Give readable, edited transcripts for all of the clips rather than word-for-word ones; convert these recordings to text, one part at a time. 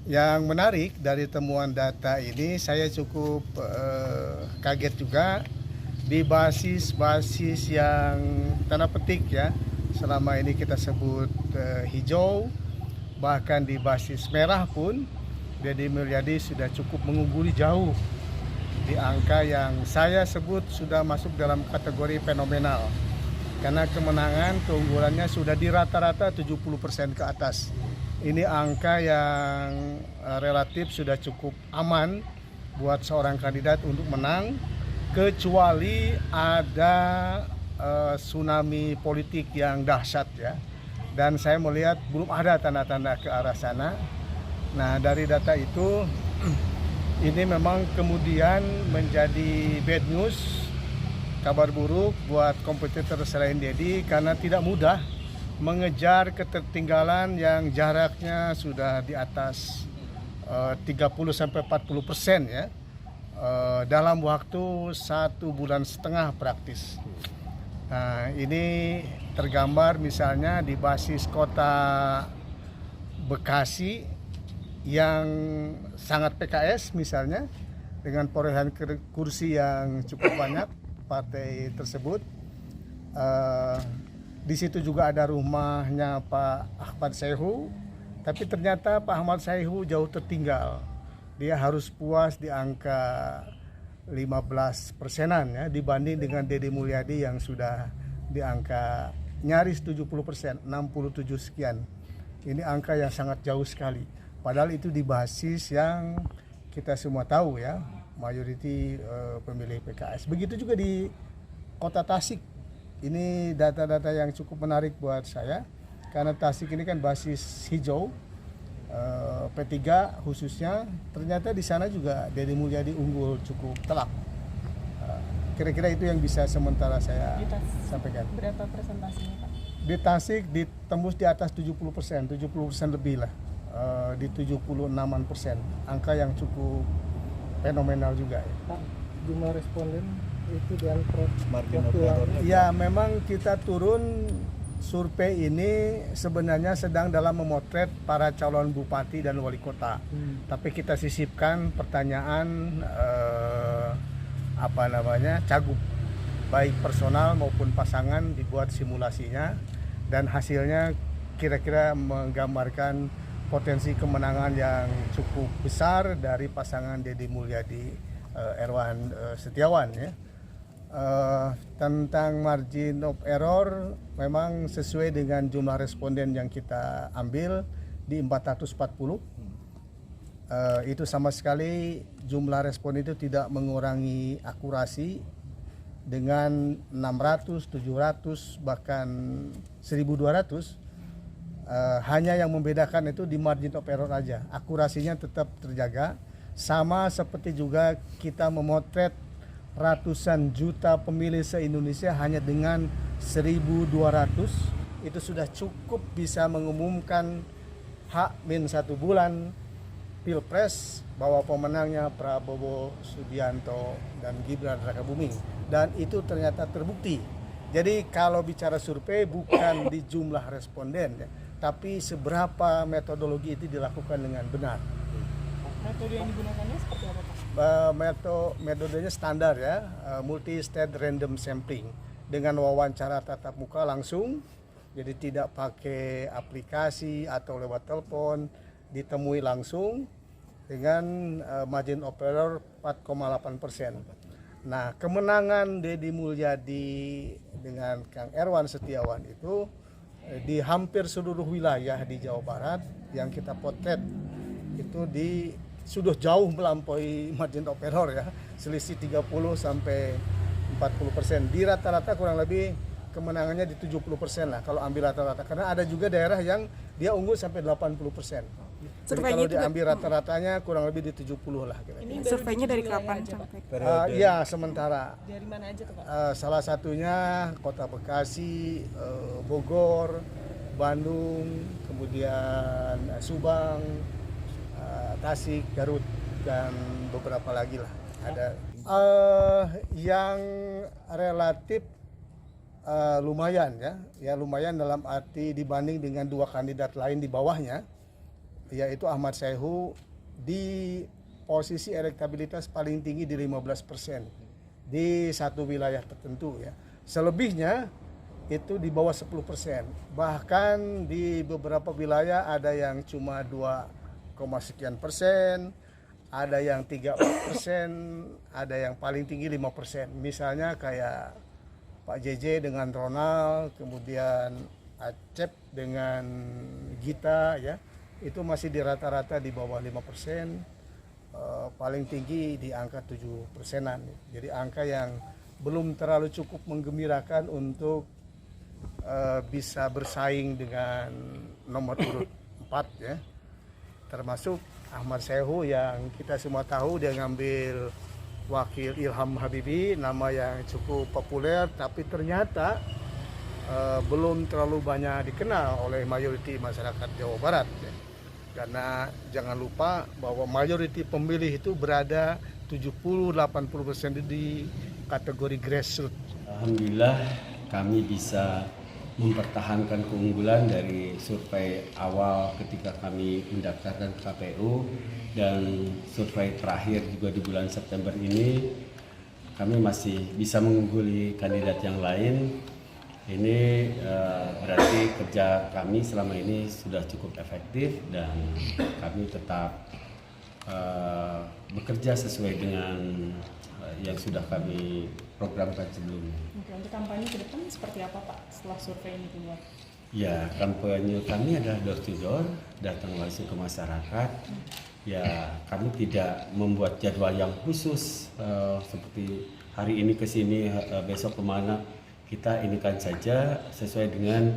Yang menarik dari temuan data ini saya cukup kaget juga di basis-basis yang tanda petik ya, selama ini kita sebut hijau, bahkan di basis merah pun Deddy Mulyadi sudah cukup mengungguli jauh di angka yang saya sebut sudah masuk dalam kategori fenomenal, karena kemenangan keunggulannya sudah di rata-rata 70% ke atas. Ini angka yang relatif sudah cukup aman buat seorang kandidat untuk menang, kecuali ada tsunami politik yang dahsyat ya. Dan saya melihat belum ada tanda-tanda ke arah sana. Nah, dari data itu ini memang kemudian menjadi bad news, kabar buruk buat kompetitor selain Deddy, karena tidak mudah mengejar ketertinggalan yang jaraknya sudah di atas 30-40% ya, dalam waktu 1,5 bulan praktis. Nah, ini tergambar misalnya di basis kota Bekasi yang sangat PKS misalnya, dengan perolehan kursi yang cukup banyak partai tersebut. Di situ juga ada rumahnya Pak Ahmad Saihu, tapi ternyata Pak Ahmad Saihu jauh tertinggal. Dia harus puas di angka 15%-an ya, dibanding dengan Deddy Mulyadi yang sudah di angka nyaris 70%, 67 sekian. Ini angka yang sangat jauh sekali. Padahal itu di basis yang kita semua tahu ya, mayoriti pemilih PKS. Begitu juga di Kota Tasik. Ini data-data yang cukup menarik buat saya, karena Tasik ini kan basis hijau, P3 khususnya. Ternyata di sana juga Deddy Mulyadi unggul cukup telak. Kira-kira itu yang bisa sementara saya sampaikan. Berapa persentasinya Pak? Di Tasik ditembus di atas 70%, 70% lebih lah, di 76%, angka yang cukup fenomenal juga ya. Pak, jumlah responden itu di margin of error. Ya, memang kita turun. Survei ini sebenarnya sedang dalam memotret para calon bupati dan wali kota. Tapi kita sisipkan pertanyaan cagup, baik personal maupun pasangan, dibuat simulasinya, dan hasilnya kira-kira menggambarkan potensi kemenangan yang cukup besar dari pasangan Deddy Mulyadi Erwan Setiawan ya. Tentang margin of error memang sesuai dengan jumlah responden yang kita ambil di 440. Itu sama sekali jumlah respon itu tidak mengurangi akurasi dengan 600, 700 bahkan 1200. Hanya yang membedakan itu di margin of error aja. Akurasinya tetap terjaga, sama seperti juga kita memotret ratusan juta pemilih se-Indonesia hanya dengan 1.200 itu sudah cukup bisa mengumumkan H-1 bulan Pilpres bahwa pemenangnya Prabowo Subianto dan Gibran Rakabuming, dan itu ternyata terbukti. Jadi kalau bicara survei bukan di jumlah responden ya, tapi seberapa metodologi itu dilakukan dengan benar. Metode yang digunakannya seperti apa Pak? Metodenya standar ya, multi-stage random sampling dengan wawancara tatap muka langsung, jadi tidak pakai aplikasi atau lewat telepon, ditemui langsung dengan margin of error 4,8%. Nah, kemenangan Deddy Mulyadi dengan Kang Erwan Setiawan itu di hampir seluruh wilayah di Jawa Barat yang kita potret itu sudah jauh melampaui margin of error ya, selisih 30 sampai 40%. Di rata-rata kurang lebih kemenangannya di 70% lah kalau ambil rata-rata, karena ada juga daerah yang dia unggul sampai 80%. Jadi kalau diambil rata-ratanya kurang lebih di 70 lah kira-kira. Ini Surveinya dari kapan sampai? Ya, sementara. Dari mana aja tuh Pak? Salah satunya Kota Bekasi, Bogor, Bandung, kemudian Subang, Tasik, Garut, dan beberapa lagi lah ada. Yang relatif lumayan ya lumayan dalam arti dibanding dengan dua kandidat lain di bawahnya. yaitu Ahmad Sehu di posisi elektabilitas paling tinggi di 15% di satu wilayah tertentu ya. Selebihnya itu di bawah 10%. Bahkan di beberapa wilayah ada yang cuma 2, sekian %, ada yang 3%, ada yang paling tinggi 5%. Misalnya kayak Pak JJ dengan Ronald, kemudian Acep dengan Gita ya, itu masih di rata-rata di bawah 5%, paling tinggi di angka 7%-an. Jadi angka yang belum terlalu cukup menggembirakan untuk bisa bersaing dengan nomor urut 4 ya. Termasuk Ahmad Sehu yang kita semua tahu dia ngambil wakil Ilham Habibie, nama yang cukup populer tapi ternyata belum terlalu banyak dikenal oleh mayoriti masyarakat Jawa Barat ya. Karena jangan lupa bahwa mayoriti pemilih itu berada 70-80% di kategori grassroots. Alhamdulillah kami bisa mempertahankan keunggulan dari survei awal ketika kami mendaftarkan ke KPU dan survei terakhir juga di bulan September ini. Kami masih bisa mengungguli kandidat yang lain. Ini berarti kerja kami selama ini sudah cukup efektif dan kami tetap bekerja sesuai dengan yang sudah kami programkan sebelumnya. Oke, untuk kampanye ke depan seperti apa Pak setelah survei ini keluar? Ya, kampanye kami adalah door to door, datang langsung ke masyarakat. Ya, kami tidak membuat jadwal yang khusus seperti hari ini ke sini, besok kemana. Kita inikan saja sesuai dengan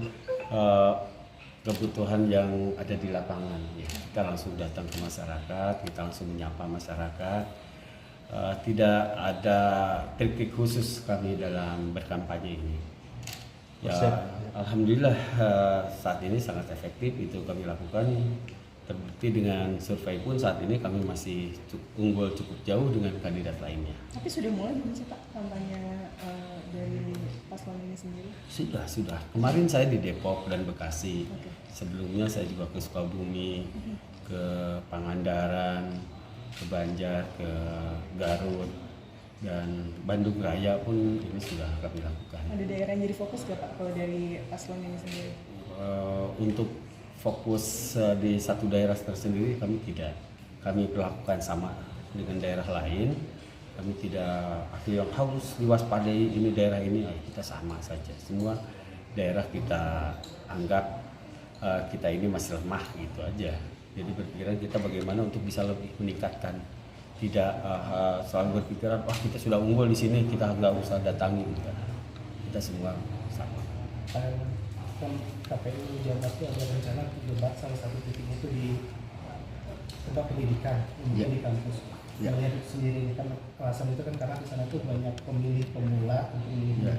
kebutuhan yang ada di lapangan. Ya, kita langsung datang ke masyarakat, kita langsung menyapa masyarakat. Tidak ada trik-trik khusus kami dalam berkampanye ini. Ya, alhamdulillah saat ini sangat efektif itu kami lakukan. Terbukti dengan survei pun saat ini kami masih unggul cukup jauh dengan kandidat lainnya. Tapi sudah mulai belum sih Pak kampanye dari paslon ini sendiri? Sudah. Kemarin saya di Depok dan Bekasi. Oke. Sebelumnya saya juga ke Sukabumi, ke Pangandaran, ke Banjar, ke Garut, dan Bandung Raya pun ini sudah kami lakukan. Ada daerah yang jadi fokus nggak Pak kalau dari paslon ini sendiri? Untuk fokus di satu daerah tersendiri kami tidak. Kami perlakukan sama dengan daerah lain. Kami tidak yang harus diwaspadai ini daerah ini, kita sama saja. Semua daerah kita anggap kita ini masih lemah gitu aja. Jadi berpikiran kita bagaimana untuk bisa lebih meningkatkan. Tidak selalu berpikiran, kita sudah unggul di sini, kita nggak usah datangi. Kita semua sama. KPU Jawa Barat itu ada rencana debat salah satu titik itu di tempat pendidikan, di kampus. Melihat sendiri ini kan alasan itu kan karena di sana tuh banyak pemilih pemula untuk memilih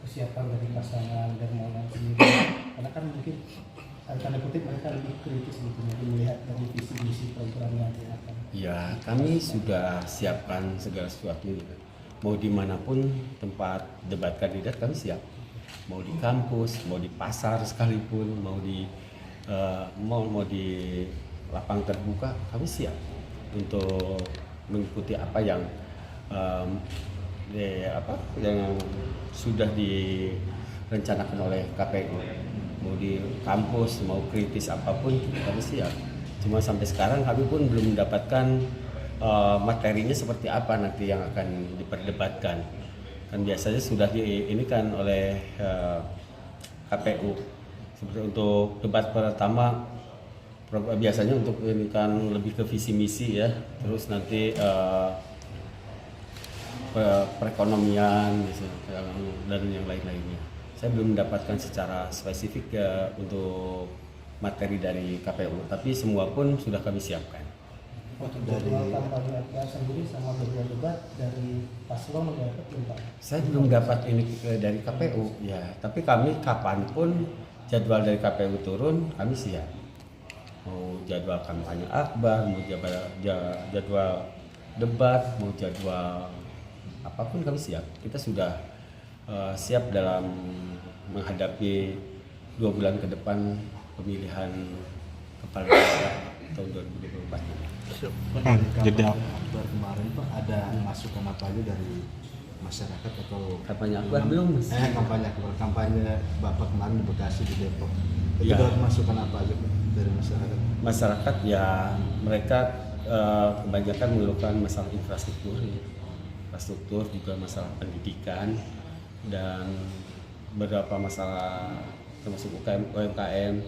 kesiapan dari pasangan dan mau sendiri. Karena kan mungkin tanda kutip mereka lebih kritis gitu, jadi melihat dari visi misi programnya apa. Ya, kami sudah siapkan segala sesuatu. Mau dimanapun tempat debat kandidat kami siap. Mau di kampus, mau di pasar sekalipun, mau di mall, mau di lapang terbuka, kami siap untuk mengikuti apa yang yang sudah direncanakan oleh KPU. Mau di kampus, mau kritis apapun, kami siap. Cuma sampai sekarang kami pun belum mendapatkan materinya seperti apa nanti yang akan diperdebatkan. Kan biasanya sudah diinikan oleh KPU. Seperti untuk debat pertama biasanya untuk ini kan lebih ke visi misi ya, terus nanti perekonomian dan yang lain-lainnya. Saya belum mendapatkan secara spesifik untuk materi dari KPU, tapi semua pun sudah kami siapkan. Untuk jadwal kampanye sendiri sama jadwal debat dari paslon udah belum Pak? Saya belum dapat ini dari KPU ya, tapi kami kapanpun jadwal dari KPU turun kami siap. Mau jadwal kampanye akbar, mau jadwal debat, mau jadwal apapun kami siap. Kita sudah siap dalam menghadapi 2 bulan ke depan pemilihan kepala daerah. tahun 2024 ini. Pak, jeda akbar kemarin Pak, ada masukan apa aja dari masyarakat atau Kampanye akbar belum, Mas? kampanye Bapak kemarin di Bekasi, di Depok, itu Ya. ada masukan apa aja Pak dari masyarakat? Masyarakat ya mereka kebanyakan mengeluhkan masalah infrastruktur, ya. Infrastruktur juga masalah pendidikan dan beberapa masalah termasuk UMKM,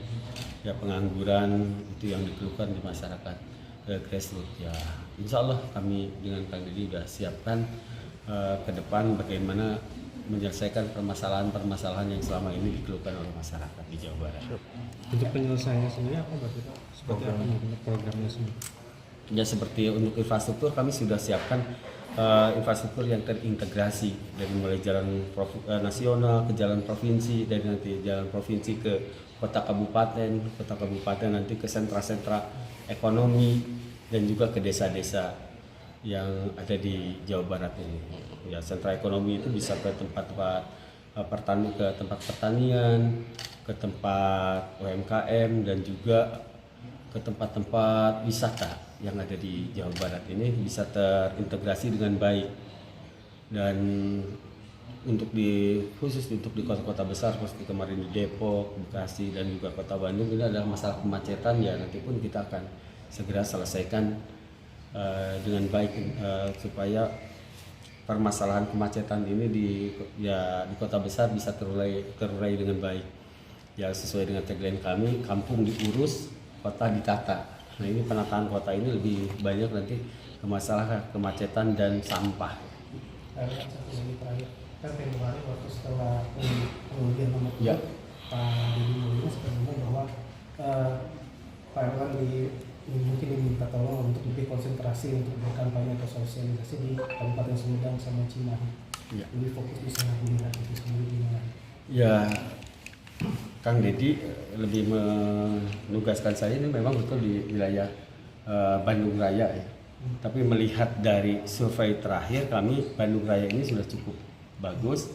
ya pengangguran itu yang dikeluhkan di masyarakat grassroots. Ya insya Allah kami dengan Kang Deddy sudah siapkan ke depan bagaimana menyelesaikan permasalahan-permasalahan yang selama ini dikeluhkan oleh masyarakat di Jawa Barat. Untuk penyelesaiannya sendiri apa berarti Pak? Seperti apa nih programnya sendiri? Ya seperti untuk infrastruktur kami sudah siapkan infrastruktur yang terintegrasi dari mulai jalan nasional ke jalan provinsi, dari nanti jalan provinsi ke kota kabupaten nanti ke sentra-sentra ekonomi dan juga ke desa-desa yang ada di Jawa Barat ini. Ya sentra ekonomi itu bisa ke tempat-tempat ke tempat pertanian, ke tempat UMKM dan juga ke tempat-tempat wisata yang ada di Jawa Barat ini bisa terintegrasi dengan baik. Dan khusus untuk di kota-kota besar seperti kemarin di Depok, Bekasi dan juga Kota Bandung ini adalah masalah kemacetan, ya nanti pun kita akan segera selesaikan dengan baik supaya permasalahan kemacetan ini di kota besar bisa terurai dengan baik. Ya sesuai dengan tagline kami, kampung diurus, kota ditata. Nah ini penataan kota ini lebih banyak nanti ke masalah kemacetan dan sampah. Satu lagi terakhir, kan tempoh hari waktu setelah pengundian nomor Ya. Pak Deddy Mulyadi sudah ngomong bahwa Pak Erlang mungkin diminta tolong untuk lebih konsentrasi untuk berkampanye atau sosialisasi di Kabupaten Sumedang sama Cimahi. Ya. Lebih fokus di sana dilihat itu sendiri gimana? Ya, Kang Deddy lebih menugaskan saya ini memang betul di wilayah Bandung Raya ya. Tapi melihat dari survei terakhir kami, Bandung Raya ini sudah cukup bagus.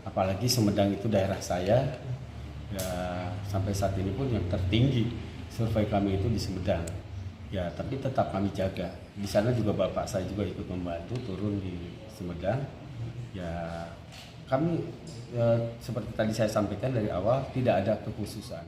Apalagi Sumedang itu daerah saya. Ya, sampai saat ini pun yang tertinggi survei kami itu di Sumedang. Ya, tapi tetap kami jaga. Di sana juga bapak saya juga ikut membantu turun di Sumedang. Ya, kami seperti tadi saya sampaikan dari awal tidak ada kekhususan.